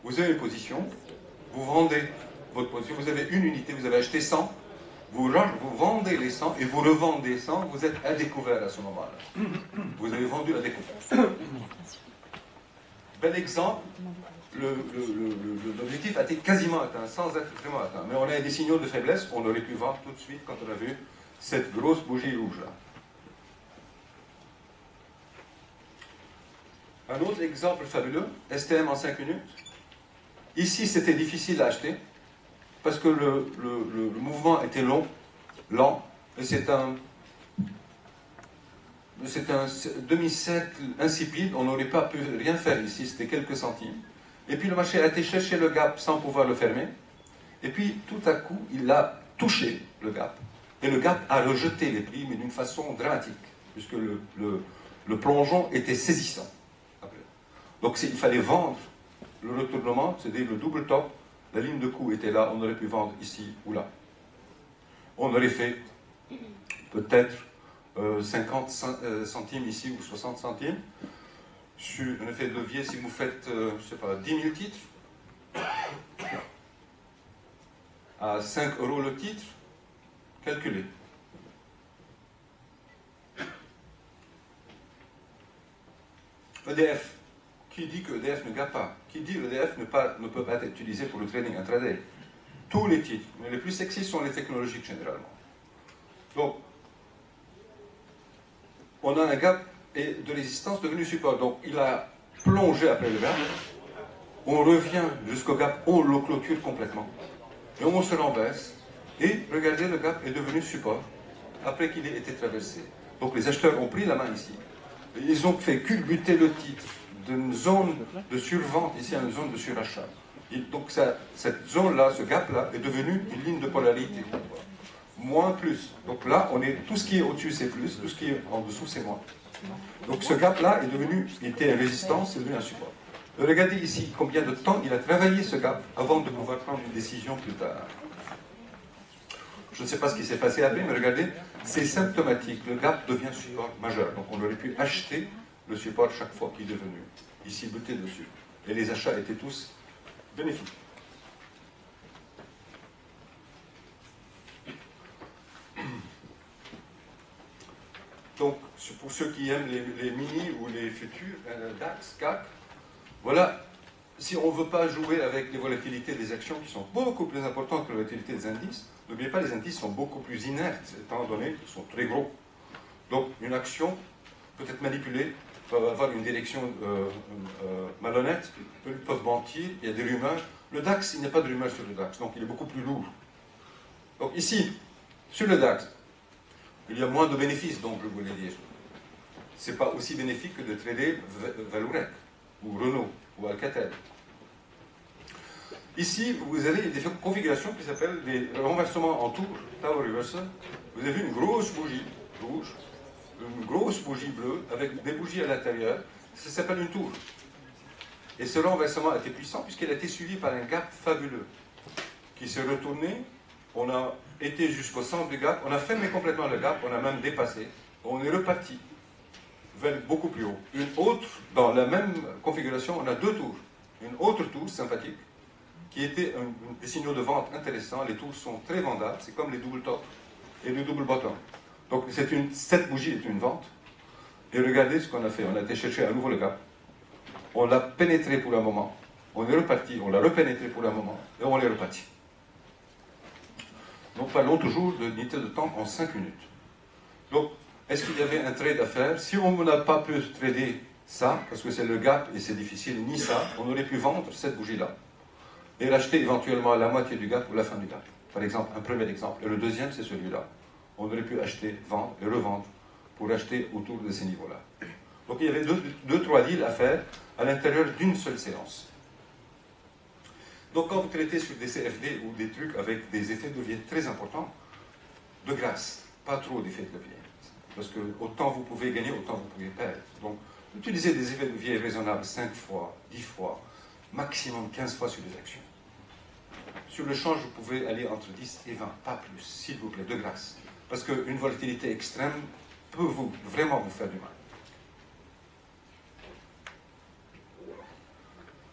Vous avez une position, vous vendez votre position, vous avez une unité, vous avez acheté 100, vous vendez les 100 et vous revendez 100, vous êtes à découvert à ce moment-là. Vous avez vendu à découvert. Bel exemple, l'objectif a été quasiment atteint, sans être vraiment atteint. Mais on a des signaux de faiblesse, on aurait pu voir tout de suite quand on a vu cette grosse bougie rouge-là. Un autre exemple fabuleux, STM en 5 minutes. Ici, c'était difficile à acheter, parce que le mouvement était long, lent, et c'est un demi-cercle insipide, on n'aurait pas pu rien faire ici, c'était quelques centimes. Et puis le marché a été chercher le gap sans pouvoir le fermer, et puis tout à coup, il a touché le gap, et le gap a rejeté les prix, mais d'une façon dramatique, puisque le plongeon était saisissant. Donc il fallait vendre le retournement, c'est-à-dire le double top, la ligne de coup était là, on aurait pu vendre ici ou là. On aurait fait peut-être 50 centimes ici ou 60 centimes. Sur un effet de levier, si vous faites, je ne sais pas, 10 000 titres, à 5 € le titre, calculez. EDF. Qui dit que EDF ne gagne pas? Qui dit que EDF ne peut pas être utilisé pour le trading intraday? Tous les titres, mais les plus sexy sont les technologiques généralement. Donc, on a un gap de résistance devenu support. Donc, il a plongé après le gap. On revient jusqu'au gap, on le clôture complètement. Et on se renverse. Et regardez, le gap est devenu support après qu'il ait été traversé. Donc, les acheteurs ont pris la main ici. Ils ont fait culbuter le titre d'une zone de survente ici à une zone de surachat. Et donc, cette zone-là, ce gap-là, est devenu une ligne de polarité. Moins, plus. Donc là, tout ce qui est au-dessus, c'est plus, tout ce qui est en dessous, c'est moins. Donc ce gap-là il était une résistance, c'est devenu un support. Regardez ici combien de temps il a travaillé ce gap avant de pouvoir prendre une décision plus tard. Je ne sais pas ce qui s'est passé après, mais regardez, c'est symptomatique. Le gap devient support majeur. Donc on aurait pu acheter le support chaque fois qu'il est venu. Ici, buter dessus. Et les achats étaient tous bénéfiques. Donc, pour ceux qui aiment les mini ou les futurs, DAX, CAC, voilà, si on ne veut pas jouer avec les volatilités des actions qui sont beaucoup plus importantes que la volatilité des indices, n'oubliez pas, les indices sont beaucoup plus inertes, étant donné qu'ils sont très gros. Donc, une action peut être manipulée, peut avoir une direction malhonnête, peuvent mentir, il y a des rumeurs. Le DAX, il n'y a pas de rumeurs sur le DAX, donc il est beaucoup plus lourd. Donc ici, sur le DAX, il y a moins de bénéfices, donc je voulais dire. Ce n'est pas aussi bénéfique que de trader Vallourec, ou Renault, ou Alcatel. Ici, vous avez des configurations qui s'appellent des renversements en tour, Tower Reversal. Vous avez une grosse bougie rouge, une grosse bougie bleue, avec des bougies à l'intérieur. Ça s'appelle une tour. Et ce renversement a été puissant puisqu'il a été suivi par un gap fabuleux qui s'est retourné. On a été jusqu'au centre du gap, on a fermé complètement le gap, on a même dépassé, on est reparti vers beaucoup plus haut. Une autre, dans la même configuration, on a deux tours. Une autre tour sympathique, qui était des signaux de vente intéressants. Les tours sont très vendables, c'est comme les double top et les double bottom. Donc cette bougie est une vente. Et regardez ce qu'on a fait, on a été chercher à nouveau le gap. On l'a pénétré pour un moment, on est reparti, on l'a repénétré pour un moment, et on est reparti. Donc parlons toujours de unité de temps en 5 minutes. Donc, est-ce qu'il y avait un trade à faire? Si on n'a pas pu trader ça, parce que c'est le gap et c'est difficile, ni ça, on aurait pu vendre cette bougie-là et l'acheter éventuellement à la moitié du gap ou la fin du gap. Par exemple, un premier exemple. Et le deuxième, c'est celui-là. On aurait pu acheter, vendre et revendre pour acheter autour de ces niveaux-là. Donc il y avait deux, trois deals à faire à l'intérieur d'une seule séance. Donc quand vous traitez sur des CFD ou des trucs avec des effets de levier très importants, de grâce, pas trop d'effets de levier. Parce que autant vous pouvez gagner, autant vous pouvez perdre. Donc utilisez des effets de levier raisonnables 5 fois, 10 fois, maximum 15 fois sur les actions. Sur le change, vous pouvez aller entre 10 et 20, pas plus, s'il vous plaît, de grâce. Parce qu'une volatilité extrême peut vraiment vous faire du mal.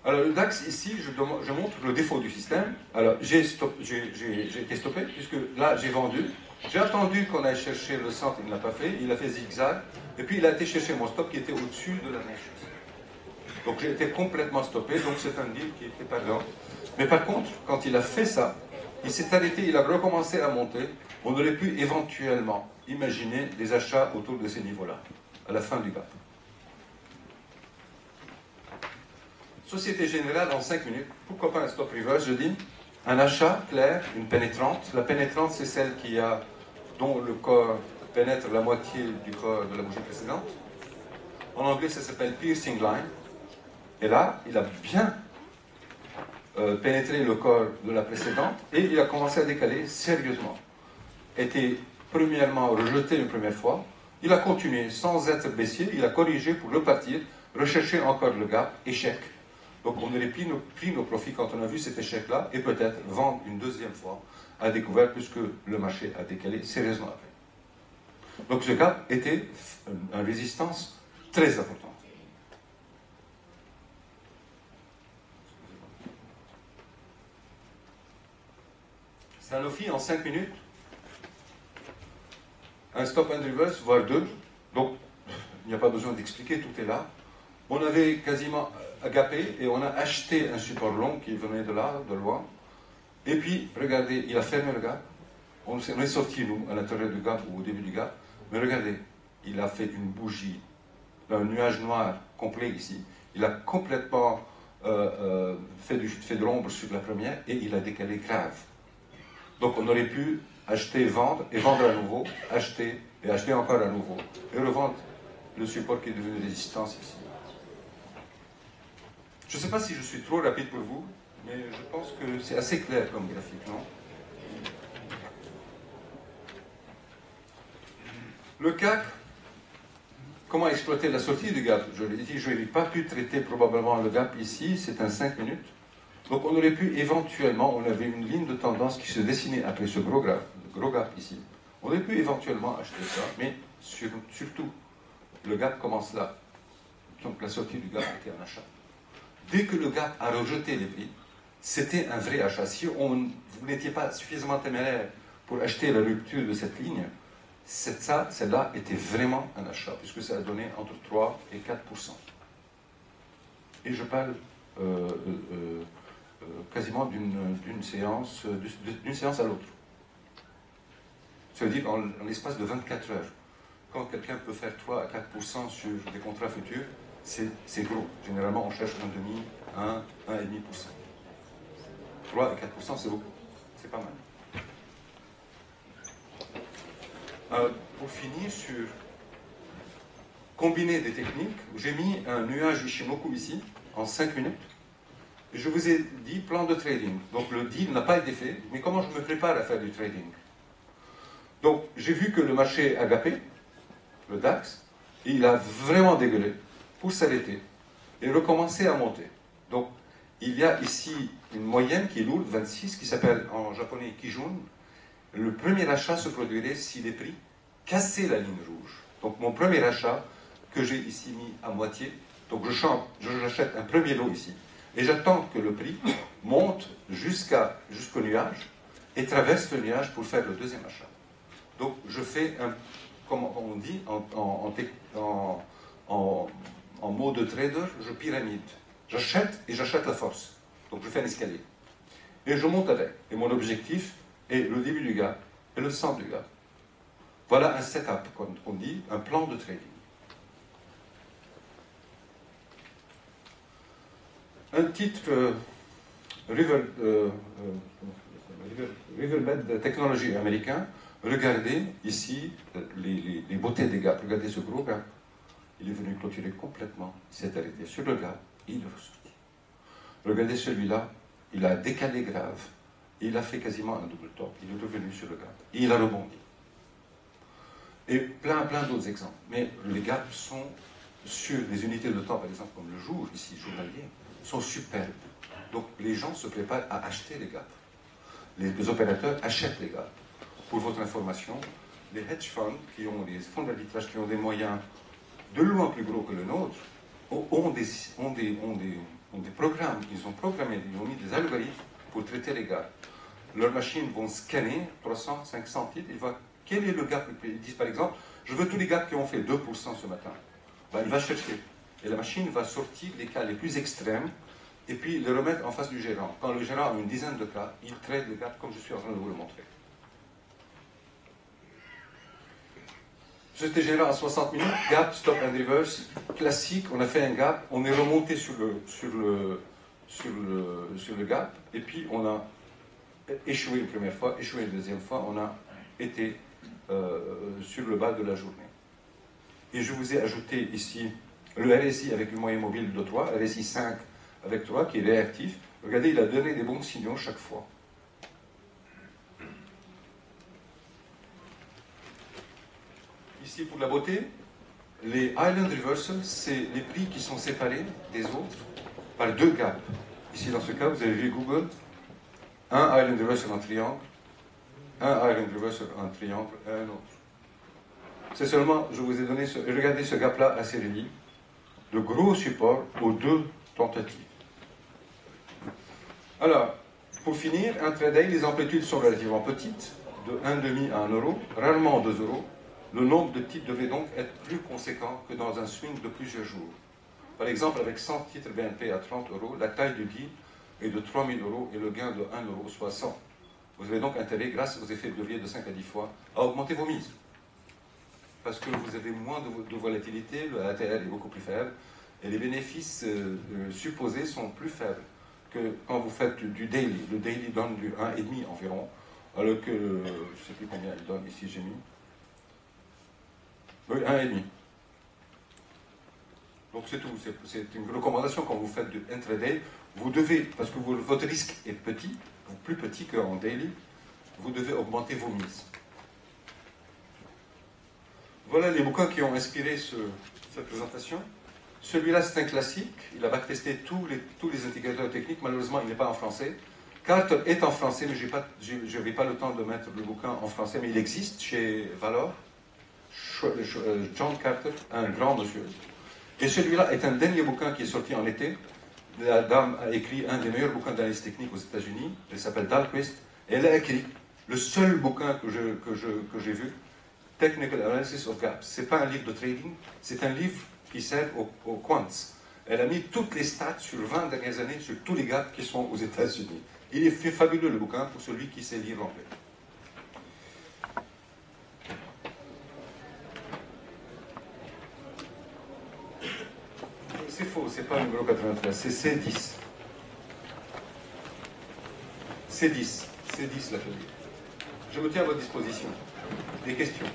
Alors le DAX, ici, je montre le défaut du système. Alors j'ai été stoppé, puisque là j'ai vendu. J'ai attendu qu'on aille chercher le centre, il ne l'a pas fait, il a fait zigzag, et puis il a été chercher mon stop qui était au-dessus de la neige. Donc j'ai été complètement stoppé, donc c'est un deal qui était perdant. Mais par contre, quand il a fait ça, il s'est arrêté, il a recommencé à monter. On aurait pu éventuellement imaginer des achats autour de ces niveaux-là, à la fin du gap. Société Générale en 5 minutes. Pourquoi pas un stop reverse, je dis. Un achat clair, une pénétrante. La pénétrante, c'est celle dont le corps pénètre la moitié du corps de la bougie précédente. En anglais, ça s'appelle piercing line. Et là, il a bien pénétré le corps de la précédente et il a commencé à décaler sérieusement. Était premièrement rejeté une première fois. Il a continué sans être baissier. Il a corrigé pour repartir, rechercher encore le gap, échec. Donc on aurait pris nos profits quand on a vu cet échec-là et peut-être vendre une deuxième fois à découvert puisque le marché a décalé sérieusement après. Donc ce gap était une résistance très importante. Sanofi en 5 minutes, un stop and reverse, voire 2. Donc il n'y a pas besoin d'expliquer, tout est là. On avait quasiment agapé et on a acheté un support long qui venait de là, de loin. Et puis, regardez, il a fermé le gap. On est sorti, nous, à l'intérieur du gap ou au début du gap. Mais regardez, il a fait une bougie, un nuage noir complet ici. Il a complètement fait de l'ombre sur la première et il a décalé grave. Donc on aurait pu acheter, vendre et vendre à nouveau, acheter et acheter encore à nouveau et revendre le support qui est devenu résistance ici. Je ne sais pas si je suis trop rapide pour vous, mais je pense que c'est assez clair comme graphique, non? Le CAC, comment exploiter la sortie du gap? Je l'ai dit, je n'ai pas pu traiter probablement le gap ici, c'est un 5 minutes. Donc on aurait pu éventuellement, on avait une ligne de tendance qui se dessinait après ce gros gap ici. On aurait pu éventuellement acheter ça, mais surtout, le gap commence là. Donc la sortie du gap était un achat. Dès que le gap a rejeté les prix, c'était un vrai achat. Si vous n'étiez pas suffisamment téméraire pour acheter la rupture de cette ligne, celle-là était vraiment un achat, puisque ça a donné entre 3 et 4%. Et je parle quasiment d'une séance à l'autre. Ça veut dire en l'espace de 24 heures. Quand quelqu'un peut faire 3 à 4% sur des contrats futurs, c'est gros. Généralement, on cherche 1,5%, 1,5%. 3 et 4%, c'est beaucoup. C'est pas mal. Pour finir sur combiner des techniques, j'ai mis un nuage Ishimoku ici, en 5 minutes. Et je vous ai dit plan de trading. Donc le deal n'a pas été fait, mais comment je me prépare à faire du trading? Donc j'ai vu que le marché a gapé, le DAX, et il a vraiment dégueulé pour s'arrêter et recommencer à monter. Donc il y a ici une moyenne qui est lourde, 26, qui s'appelle en japonais Kijun. Le premier achat se produirait si les prix cassaient la ligne rouge. Donc mon premier achat, que j'ai ici mis à moitié, donc j'achète un premier lot ici, et j'attends que le prix monte jusqu'au nuage et traverse le nuage pour faire le deuxième achat. Donc je fais comme on dit en mot de trader, je pyramide. J'achète et j'achète la force. Donc je fais un escalier. Et je monte avec. Et mon objectif est le début du gap et le centre du gap. Voilà un setup, comme on dit, un plan de trading. Un titre Riverbed Technology américain. Regardez ici les beautés des gaps. Regardez ce gros gap. Il est venu clôturer complètement. Il s'est arrêté sur le gap et il est ressorti. Regardez celui-là. Il a décalé grave. Et il a fait quasiment un double top. Il est revenu sur le gap. Et il a rebondi. Et plein d'autres exemples. Mais les gaps sont sur les unités de temps, par exemple, comme le jour, ici, journalier, sont superbes. Donc les gens se préparent à acheter les gaps. Les opérateurs achètent les gaps. Pour votre information, les hedge funds, les fonds d'arbitrage qui ont des moyens de loin plus gros que le nôtre, ont Donc des programmes, ils ont programmé, ils ont mis des algorithmes pour traiter les gaps. Leurs machines vont scanner 300, 500 titres, ils voient quel est le gap. Ils disent par exemple, je veux tous les gaps qui ont fait 2% ce matin. Ben, il va chercher. Et la machine va sortir les cas les plus extrêmes et puis les remettre en face du gérant. Quand le gérant a une dizaine de cas, il traite le gap comme je suis en train de vous le montrer. J'étais gérant à 60 minutes, gap, stop and reverse, classique, on a fait un gap, on est remonté sur le gap, et puis on a échoué une première fois, échoué une deuxième fois, on a été sur le bas de la journée. Et je vous ai ajouté ici le RSI avec le moyen mobile de 3, RSI 5 avec 3 qui est réactif. Regardez, il a donné des bons signaux chaque fois. Ici, pour la beauté, les Island Reversals, c'est les prix qui sont séparés des autres par 2 gaps. Ici, dans ce cas, vous avez vu Google, un Island Reversal en triangle, un Island Reversal en triangle et un autre. C'est seulement, je vous ai donné, regardez ce gap-là assez réduit, de gros support aux 2 tentatives. Alors, pour finir, intraday, les amplitudes sont relativement petites, de 1,5 à 1 euro, rarement 2 euros. Le nombre de titres devrait donc être plus conséquent que dans un swing de plusieurs jours. Par exemple, avec 100 titres BNP à 30 euros, la taille du deal est de 3 000 euros et le gain de 1 euro, soit 100. Vous avez donc intérêt, grâce aux effets de levier de 5 à 10 fois, à augmenter vos mises. Parce que vous avez moins de volatilité, le ATR est beaucoup plus faible, et les bénéfices supposés sont plus faibles que quand vous faites du daily. Le daily donne du 1,5 environ, alors que, je ne sais plus combien il donne, ici j'ai mis. Oui, 1,5. Donc c'est tout, c'est une recommandation quand vous faites du intraday. Vous devez, parce que votre risque est petit, plus petit qu'en daily, vous devez augmenter vos mises. Voilà les bouquins qui ont inspiré cette présentation. Celui-là, c'est un classique. Il a backtesté tous les indicateurs techniques. Malheureusement, il n'est pas en français. Carter est en français, mais je n'avais pas le temps de mettre le bouquin en français, mais il existe chez Valor. John Carter, un grand monsieur. Et celui-là est un dernier bouquin qui est sorti en été. La dame a écrit un des meilleurs bouquins d'analyse technique aux États-Unis. Elle s'appelle Dahlquist. Et elle a écrit le seul bouquin que j'ai vu, Technical Analysis of Gaps. Ce n'est pas un livre de trading, c'est un livre qui sert aux quants. Elle a mis toutes les stats sur 20 dernières années sur tous les gaps qui sont aux États-Unis. Il est fabuleux le bouquin pour celui qui sait lire l'anglais. C'est faux, c'est pas le numéro 93, c'est C10. C10 l'atelier. Je me tiens à votre disposition. Des questions?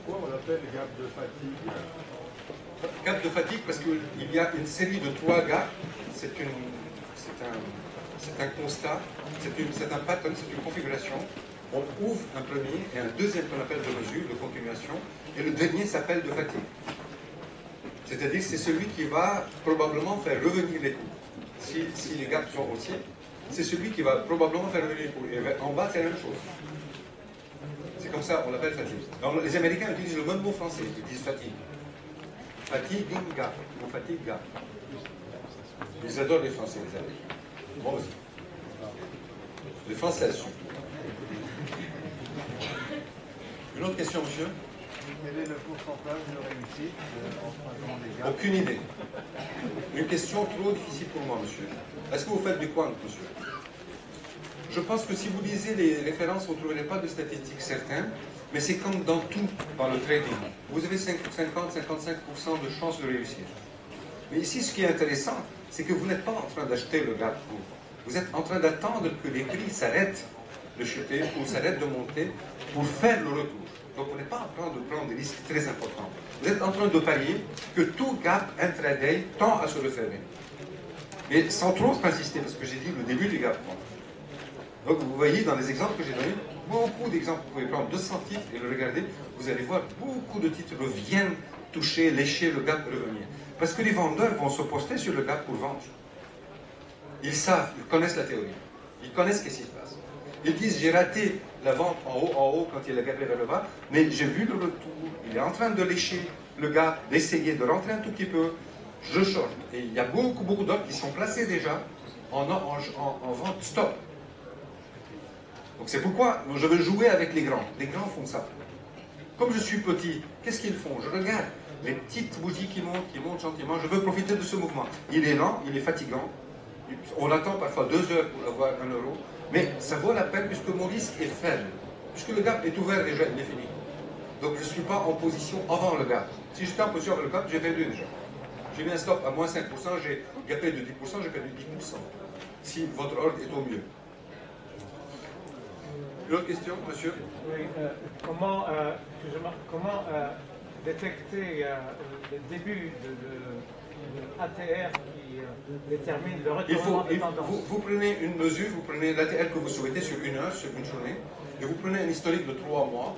Pourquoi on l'appelle gap de fatigue? Gap de fatigue parce qu'il y a une série de 3 gaps. C'est un constat, c'est un pattern, c'est une configuration. On ouvre un premier et un deuxième qu'on appelle de mesure, de continuation, et le dernier s'appelle de fatigue. C'est-à-dire c'est celui qui va probablement faire revenir les coûts. Si les gaps sont haussiers, c'est celui qui va probablement faire revenir les coûts. Et en bas, c'est la même chose. C'est comme ça, on l'appelle fatigue. Alors, les Américains utilisent le même mot français, ils disent fatigue. Fatiguing gap, ou fatigue gap. Ils adorent les Français, les Américains. Moi aussi. Les Français surtout. Une autre question, monsieur? Quel est le pourcentage de réussite en prenant les gaps? Aucune idée. Une question trop difficile pour moi, monsieur. Est-ce que vous faites du quant, monsieur? Je pense que si vous lisez les références, vous ne trouverez pas de statistiques certaines, mais c'est comme dans tout, dans le trading. Vous avez 50-55% de chances de réussir. Mais ici, ce qui est intéressant, c'est que vous n'êtes pas en train d'acheter le gap court. Vous êtes en train d'attendre que les prix s'arrêtent de chuter ou s'arrêtent de monter pour faire le retour. Donc, vous n'êtes pas en train de prendre des risques très importants. Vous êtes en train de parier que tout gap intraday tend à se refermer. Mais sans trop insister, parce que j'ai dit le début du gap. Donc, vous voyez dans les exemples que j'ai donnés, beaucoup d'exemples. Vous pouvez prendre 200 titres et le regarder. Vous allez voir, beaucoup de titres viennent toucher, lécher le gap et revenir. Parce que les vendeurs vont se poster sur le gap pour vendre. Ils savent, ils connaissent la théorie. Ils connaissent ce qui se passe. Ils disent, j'ai raté la vente en haut, quand il a gapé vers le bas, mais j'ai vu le retour. Il est en train de lécher le gars, d'essayer de rentrer un tout petit peu. Je short. Et il y a beaucoup d'ordres qui sont placés déjà en vente stop. Donc c'est pourquoi je veux jouer avec les grands. Les grands font ça. Comme je suis petit, qu'est-ce qu'ils font? Je regarde les petites bougies qui montent gentiment. Je veux profiter de ce mouvement. Il est lent, il est fatigant. On attend parfois 2 heures pour avoir 1 euro. Mais ça vaut la peine puisque mon risque est faible. Puisque le gap est ouvert déjà, il est fini. Donc je ne suis pas en position avant le gap. Si j'étais en position avant le gap, j'ai perdu déjà. J'ai mis un stop à moins 5%, j'ai gapé de 10%, j'ai perdu 10%. Si votre ordre est au mieux. Une autre question, monsieur? Oui, comment détecter le début de ATR qui détermine le retournement de tendance? Vous prenez une mesure, vous prenez l'ATR que vous souhaitez sur 1 heure, sur une journée, et vous prenez un historique de 3 mois,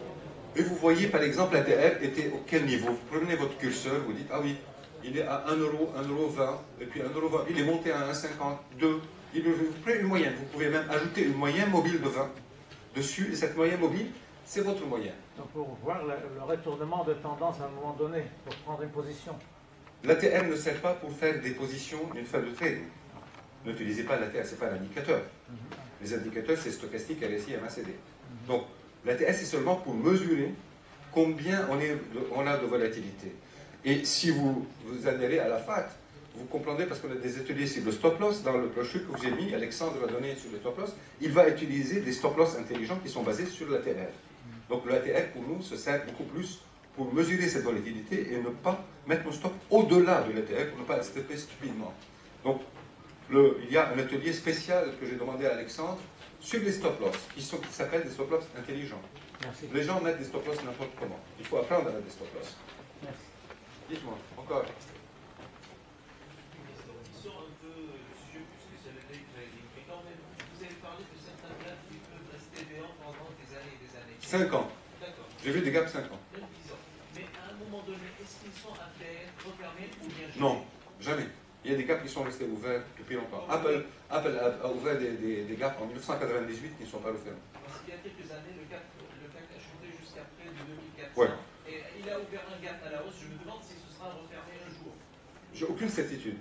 et vous voyez par exemple l'ATR était au quel niveau. Vous prenez votre curseur, vous dites, ah oui, il est à 1 euro, 1,20 €, et puis 1,20 €, il est monté à 1,50, 2. Vous prenez une moyenne, vous pouvez même ajouter une moyenne mobile de 20 dessus, et cette moyenne mobile, c'est votre moyenne. Donc pour voir le retournement de tendance à un moment donné, pour prendre une position. L'ATR ne sert pas pour faire des positions d'une fin de trade. N'utilisez pas l'ATR, ce n'est pas un indicateur. Les indicateurs, c'est stochastique, RSI, MACD. Donc, l'ATR, c'est seulement pour mesurer combien on a de volatilité. Et si vous adhérez à la FAT, vous comprendrez, parce qu'on a des ateliers sur le stop loss, dans le brochure que vous avez mis, Alexandre va donner sur le stop loss, il va utiliser des stop loss intelligents qui sont basés sur l'ATR. Donc l'ATR, pour nous, se sert beaucoup plus pour mesurer cette volatilité et ne pas mettre nos stops au-delà de l'ATR pour ne pas stopper stupidement. Donc, il y a un atelier spécial que j'ai demandé à Alexandre sur les stop loss, qui s'appellent des stop loss intelligents. Merci. Les gens mettent des stop loss n'importe comment. Il faut apprendre à mettre des stop loss. Merci. Dites-moi, encore. Vous avez parlé de certains gaps qui peuvent rester béants pendant des années et des années. 5 ans. D'accord. J'ai vu des gaps 5 ans. Même 10 ans. Mais à un moment donné, est-ce qu'ils sont ATR refermés ou bien jamais? Non, jamais. Il y a des gaps qui sont restés ouverts depuis longtemps. Apple a ouvert des gaps en 1998 qui ne sont pas refermés. Parce qu'il y a quelques années, le CAC a chuté jusqu'à près de 2400. Ouais. Et il a ouvert un gap à la hausse. Je me demande si ce sera refermé un jour. J'ai aucune certitude.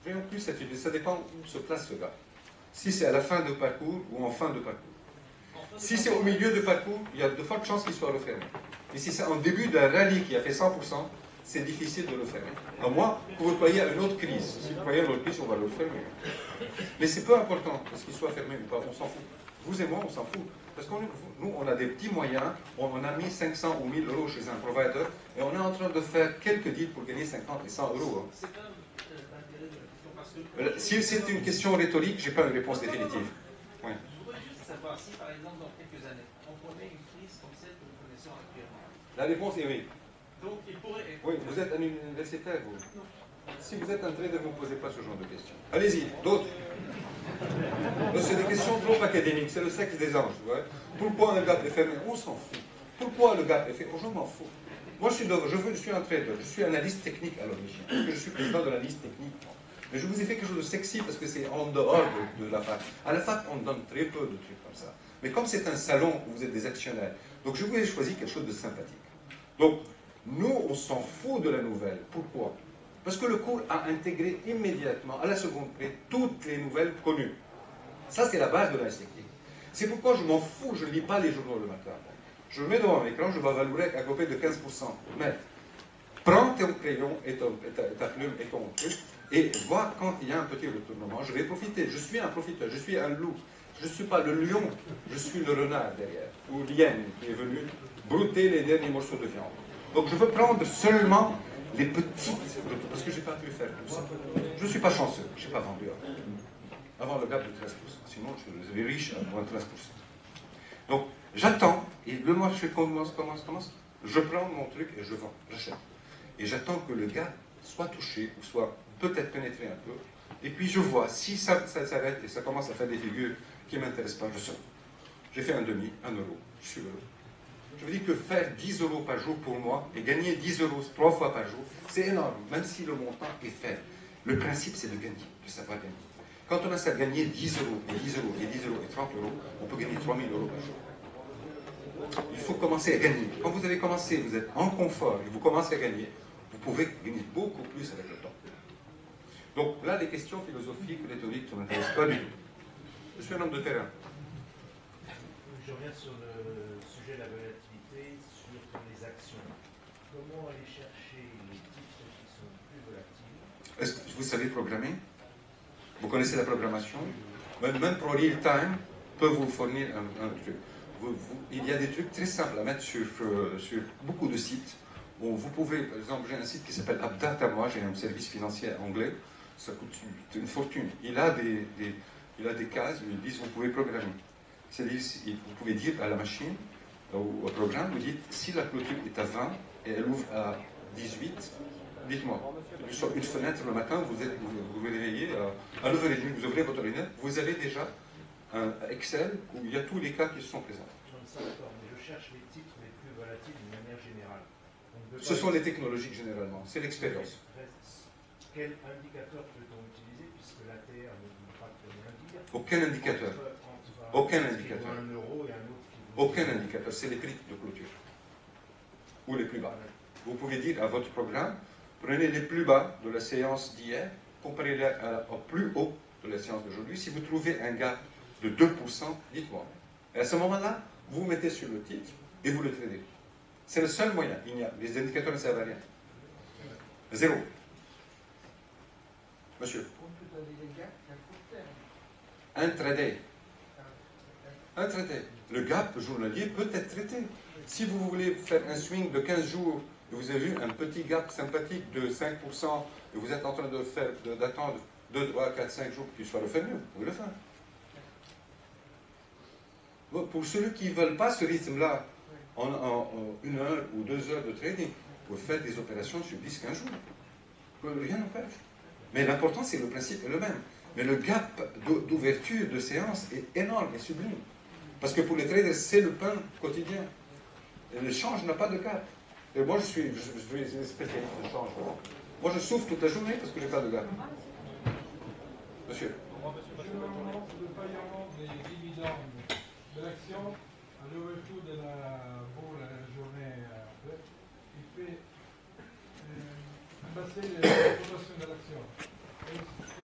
J'ai aucune certitude. Ça dépend où se place ce gap. Si c'est à la fin de parcours ou en fin de parcours. Si c'est au milieu de parcours, il y a de fortes chances qu'il soit refermé. Mais si c'est en début d'un rallye qui a fait 100%, c'est difficile de le fermer. À moins que vous croyez à une autre crise. Si vous croyez à une autre crise, on va le fermer. Mais c'est peu important, parce qu'il soit fermé ou pas, on s'en fout. Vous et moi, on s'en fout. Parce que nous, on a des petits moyens, on a mis 500 ou 1000 euros chez un provider, et on est en train de faire quelques deals pour gagner 50 et 100 euros. C'est quand même l'intérêt de la question, parce que... Si c'est une question rhétorique, je n'ai pas une réponse définitive. Oui. Je voudrais juste savoir si, par exemple, dans quelques années, on connaît une crise comme celle que nous connaissons actuellement. La réponse est oui. Donc, il pourrait... Oui, vous êtes un universitaire, vous. Si vous êtes un trader, vous ne posez pas ce genre de questions. Allez-y, d'autres. C'est des questions trop académiques, c'est le sexe des anges. Ouais. Pourquoi un gap est fermé? On s'en fout. Pourquoi le gap est fermé? Je m'en fous. Moi, je suis un trader, je suis analyste technique à l'origine, parce que je suis président de l'analyse technique. Mais je vous ai fait quelque chose de sexy parce que c'est en dehors de la fac. À la fac, on donne très peu de trucs comme ça. Mais comme c'est un salon où vous êtes des actionnaires, donc je vous ai choisi quelque chose de sympathique. Donc, nous, on s'en fout de la nouvelle. Pourquoi? Parce que le cours a intégré immédiatement, à la seconde près, toutes les nouvelles connues. Ça, c'est la base de l'analyse technique. C'est pourquoi je m'en fous, je ne lis pas les journaux le matin. Je me mets devant l'écran, je vais valorer avec un copé de 15%. Mais prends ton crayon et ta plume et ton truc, et vois quand il y a un petit retournement. Je vais profiter. Je suis un profiteur, je suis un loup. Je ne suis pas le lion, je suis le renard derrière. Ou l'hyène qui est venu brouter les derniers morceaux de viande. Donc je veux prendre seulement les petites, parce que je n'ai pas pu faire tout ça. Je ne suis pas chanceux, je n'ai pas vendu avant le gap de 13%. Sinon, je suis riche à moins de 13%. Donc, j'attends, et le marché commence, je prends mon truc et je vends, j'achète. Et j'attends que le gap soit touché, ou soit peut-être pénétré un peu, et puis je vois, si ça s'arrête et ça commence à faire des figures qui ne m'intéressent pas, je sors. J'ai fait un demi, 1 euro, je suis heureux. Je veux dire que faire 10 euros par jour pour moi et gagner 10 euros 3 fois par jour, c'est énorme, même si le montant est faible. Le principe, c'est de gagner, de savoir gagner. Quand on a ça gagner 10 euros, et 10 euros, et 10 euros, et 30 euros, on peut gagner 3 000 euros par jour. Il faut commencer à gagner. Quand vous avez commencé, vous êtes en confort et vous commencez à gagner, vous pouvez gagner beaucoup plus avec le temps. Donc là, les questions philosophiques, rhétoriques, ça ne m'intéresse pas du tout. Je suis un homme de terrain. Je reviens sur le sujet de la volatilité, sur les actions. Comment aller chercher les titres qui sont plus volatiles? Est-ce que vous savez programmer? Vous connaissez la programmation? Même pour Real Time peut vous fournir un truc. Il y a des trucs très simples à mettre sur beaucoup de sites. Où vous pouvez, par exemple, j'ai un site qui s'appelle AppData, moi j'ai un service financier anglais, ça coûte une fortune. Il a des cases où ils disent vous pouvez programmer. C'est-à-dire, vous pouvez dire à la machine, ou au programme, vous dites si la clôture est à 20 et elle ouvre à 18, dites-moi. Sur une fenêtre le matin, vous vous réveillez à 9h30, vous ouvrez votre ordinateur, vous avez déjà un Excel où il y a tous les cas qui se sont présents. Comme ça, d'accord, mais je cherche les titres les plus volatiles d'une manière générale. Ce sont les technologiques généralement, c'est l'expérience. Quel indicateur peut-on utiliser puisque l'ATR ne dit pas qu'on indique? Aucun indicateur. Aucun indicateur. Un euro et un autre qui Aucun indicateur, c'est les prix de clôture. Ou les plus bas. Vous pouvez dire à votre programme, prenez les plus bas de la séance d'hier, comparez-les au plus haut de la séance d'aujourd'hui. Si vous trouvez un gap de 2%, dites-moi. Et à ce moment-là, vous vous mettez sur le titre et vous le tradez. C'est le seul moyen. Les indicateurs ne servent à rien. Zéro. Monsieur. Un traité. Un traité. Le gap journalier peut être traité. Si vous voulez faire un swing de 15 jours et vous avez vu un petit gap sympathique de 5% et vous êtes en train d'attendre 2, 3, 4, 5 jours qu'il soit refait mieux, vous pouvez le faire. Bon, pour ceux qui ne veulent pas ce rythme-là, en 1 heure ou 2 heures de trading, vous faites des opérations sur 10-15 jours. Rien n'empêche. Mais l'important, c'est le principe est le même. Mais le gap d'ouverture de séance est énorme et sublime. Parce que pour les traders, c'est le pain quotidien. Et le change n'a pas de gap. Et moi, je suis une spécialiste de change. Moi, je souffre toute la journée parce que je n'ai pas de gap. Monsieur. Je me demande le paiement des dividendes de l'action à l'ouverture de la bourse la journée après, il fait passer les